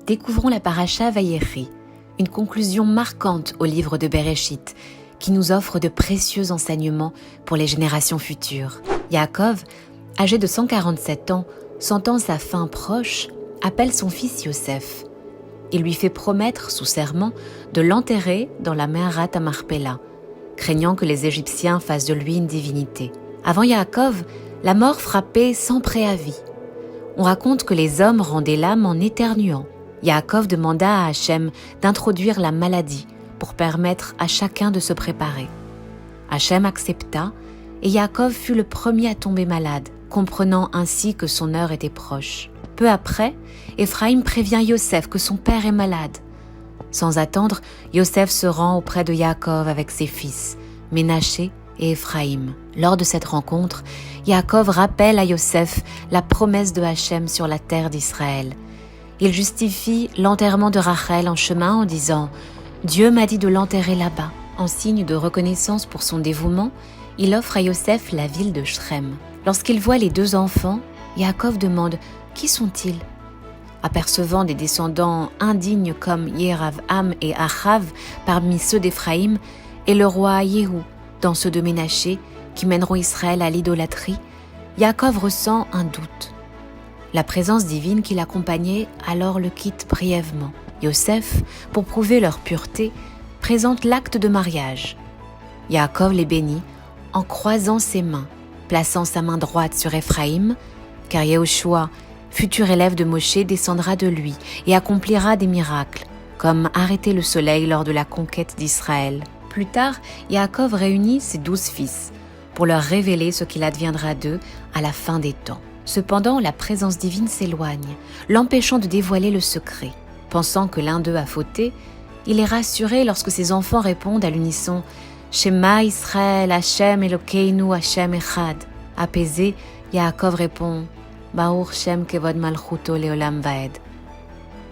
découvrons la paracha Vayechi, une conclusion marquante au livre de Bereshit, qui nous offre de précieux enseignements pour les générations futures. Yaakov, âgé de 147 ans, sentant sa fin proche, appelle son fils Yosef. Il lui fait promettre sous serment de l'enterrer dans la Meharat Marpella, craignant que les Égyptiens fassent de lui une divinité. Avant Yaakov, la mort frappait sans préavis. On raconte que les hommes rendaient l'âme en éternuant. Yaakov demanda à Hachem d'introduire la maladie pour permettre à chacun de se préparer. Hachem accepta et Yaakov fut le premier à tomber malade, comprenant ainsi que son heure était proche. Peu après, Éphraïm prévient Yosef que son père est malade. Sans attendre, Yosef se rend auprès de Yaakov avec ses fils, Ménaché et Éphraïm. Lors de cette rencontre, Yaakov rappelle à Yosef la promesse de Hachem sur la terre d'Israël. Il justifie l'enterrement de Rachel en chemin en disant « Dieu m'a dit de l'enterrer là-bas ». En signe de reconnaissance pour son dévouement, il offre à Yosef la ville de Shrem. Lorsqu'il voit les deux enfants, Yaakov demande « Qui sont-ils » Apercevant des descendants indignes comme Yeravam et Achav parmi ceux d'Éphraïm et le roi Yehou dans ceux de Ménaché qui mèneront Israël à l'idolâtrie, Yaakov ressent un doute. La présence divine qui l'accompagnait alors le quitte brièvement. Yosef, pour prouver leur pureté, présente l'acte de mariage. Yaakov les bénit en croisant ses mains, plaçant sa main droite sur Éphraïm, car Yehoshua, futur élève de Moshe, descendra de lui et accomplira des miracles, comme arrêter le soleil lors de la conquête d'Israël. Plus tard, Yaakov réunit ses 12 fils pour leur révéler ce qu'il adviendra d'eux à la fin des temps. Cependant, la présence divine s'éloigne, l'empêchant de dévoiler le secret. Pensant que l'un d'eux a fauté, il est rassuré lorsque ses enfants répondent à l'unisson « Shema Israël, Hashem Elokeinu, Hashem Echad ». Apaisé, Yaakov répond « Baruch Shem Kevod Malchuto Leolam Vaed ».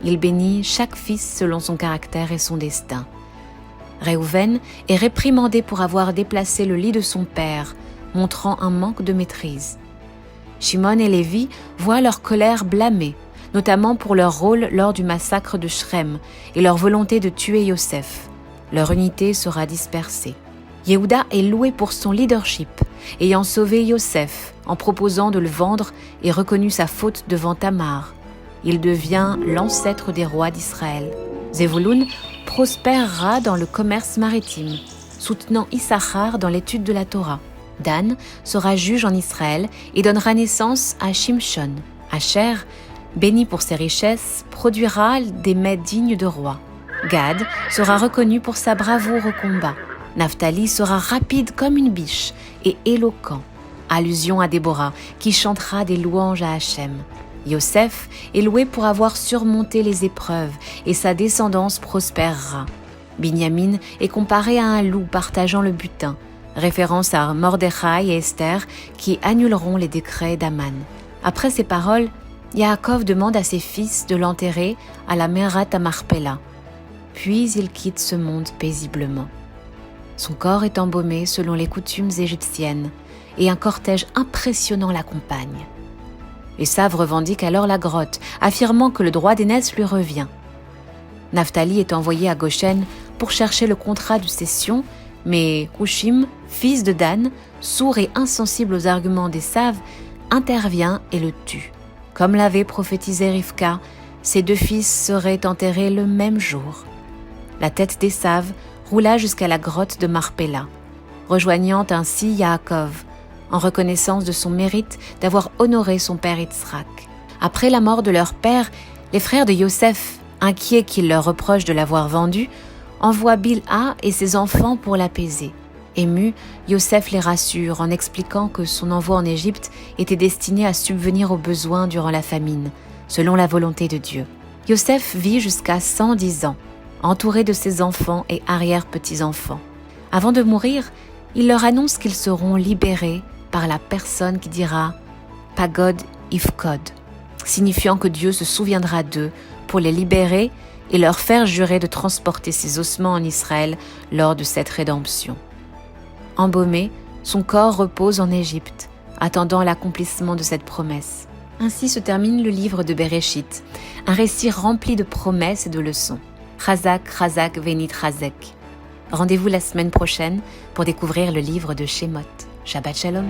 Il bénit chaque fils selon son caractère et son destin. Réhouven est réprimandé pour avoir déplacé le lit de son père, montrant un manque de maîtrise. Shimon et Lévi voient leur colère blâmée, notamment pour leur rôle lors du massacre de Shrem et leur volonté de tuer Yosef. Leur unité sera dispersée. Yehuda est loué pour son leadership, ayant sauvé Yosef en proposant de le vendre et reconnu sa faute devant Tamar. Il devient l'ancêtre des rois d'Israël. Zevulun prospérera dans le commerce maritime, soutenant Issachar dans l'étude de la Torah. Dan sera juge en Israël et donnera naissance à Shimshon. Asher, béni pour ses richesses, produira des mets dignes de roi. Gad sera reconnu pour sa bravoure au combat. Naphtali sera rapide comme une biche et éloquent. Allusion à Déborah, qui chantera des louanges à Hachem. Yosef est loué pour avoir surmonté les épreuves et sa descendance prospérera. Binyamin est comparé à un loup partageant le butin, référence à Mordechai et Esther qui annuleront les décrets d'Aman. Après ces paroles, Yaakov demande à ses fils de l'enterrer à la Meharat Marpella. Puis il quitte ce monde paisiblement. Son corps est embaumé selon les coutumes égyptiennes et un cortège impressionnant l'accompagne. Esav revendique alors la grotte, affirmant que le droit d'aînesse lui revient. Naphtali est envoyé à Goshen pour chercher le contrat de cession, mais Hushim, fils de Dan, sourd et insensible aux arguments d'Esav, intervient et le tue. Comme l'avait prophétisé Rivka, ses deux fils seraient enterrés le même jour. La tête d'Esav roula jusqu'à la grotte de Marpella, rejoignant ainsi Yaakov, en reconnaissance de son mérite d'avoir honoré son père Yitzhak. Après la mort de leur père, les frères de Yosef, inquiets qu'il leur reproche de l'avoir vendu, envoient Bilha et ses enfants pour l'apaiser. Ému, Yosef les rassure en expliquant que son envoi en Égypte était destiné à subvenir aux besoins durant la famine, selon la volonté de Dieu. Yosef vit jusqu'à 110 ans, entouré de ses enfants et arrière-petits-enfants. Avant de mourir, il leur annonce qu'ils seront libérés par la personne qui dira « Pagod Ifkod », signifiant que Dieu se souviendra d'eux pour les libérer et leur faire jurer de transporter ses ossements en Israël lors de cette rédemption. Embaumé, son corps repose en Égypte, attendant l'accomplissement de cette promesse. Ainsi se termine le livre de Bereshit, un récit rempli de promesses et de leçons. Chazak, Chazak, Venit Chazek. Rendez-vous la semaine prochaine pour découvrir le livre de Shemot. Shabbat Shalom.